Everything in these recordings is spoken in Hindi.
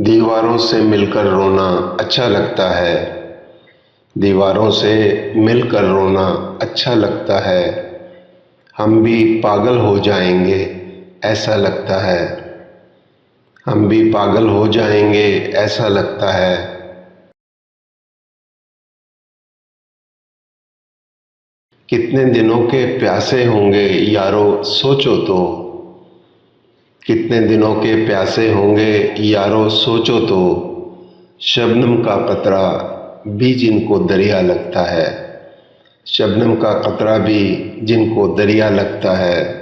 दीवारों से मिलकर रोना अच्छा लगता है। दीवारों से मिलकर रोना अच्छा लगता है। हम भी पागल हो जाएंगे ऐसा लगता है। हम भी पागल हो जाएंगे ऐसा लगता है। कितने दिनों के प्यासे होंगे यारो सोचो तो। कितने दिनों के प्यासे होंगे यारो सोचो तो। शबनम का कतरा भी जिनको दरिया लगता है। शबनम का कतरा भी जिनको दरिया लगता है।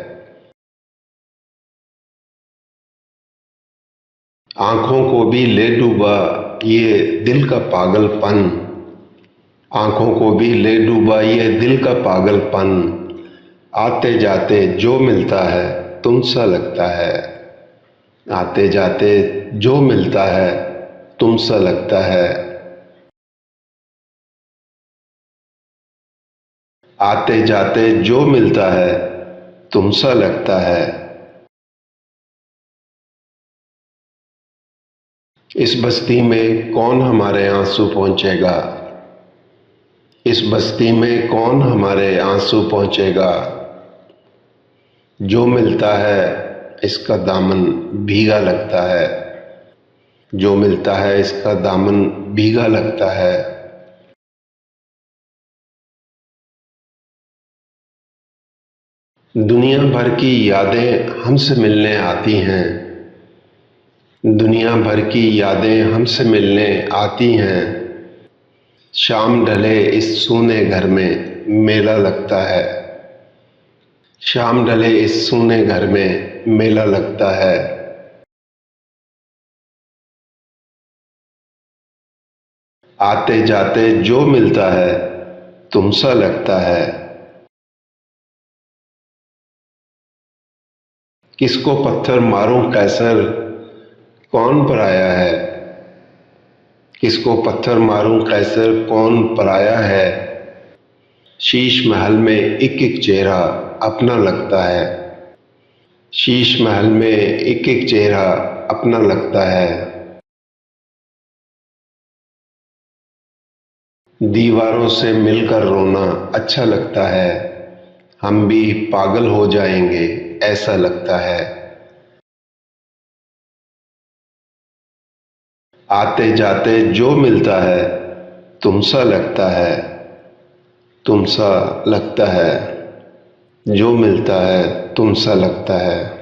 आंखों को भी ले डूबा ये दिल का पागलपन। आंखों को भी ले डूबा ये दिल का पागलपन। आते जाते जो मिलता है तुम सा लगता है। आते जाते जो मिलता है तुम सा लगता है। आते जाते जो मिलता है तुम सा लगता है। इस बस्ती में कौन हमारे आंसू पहुंचेगा। इस बस्ती में कौन हमारे आंसू पहुंचेगा। जो मिलता है इसका दामन भीगा लगता है। जो मिलता है इसका दामन भीगा लगता है। दुनिया भर की यादें हमसे मिलने आती हैं। दुनिया भर की यादें हमसे मिलने आती हैं। शाम ढले इस सूने घर में मेला लगता है। शाम ढले इस सूने घर में मेला लगता है। आते जाते जो मिलता है तुम सा लगता है। किसको पत्थर मारूं कैसर कौन पराया है। किसको पत्थर मारूं कैसर कौन पराया है। शीश महल में एक एक चेहरा अपना लगता है। शीश महल में एक एक चेहरा अपना लगता है। दीवारों से मिलकर रोना अच्छा लगता है। हम भी पागल हो जाएंगे ऐसा लगता है। आते जाते जो मिलता है तुम सा लगता है। तुम सा लगता है। जो मिलता है तुम सा लगता है।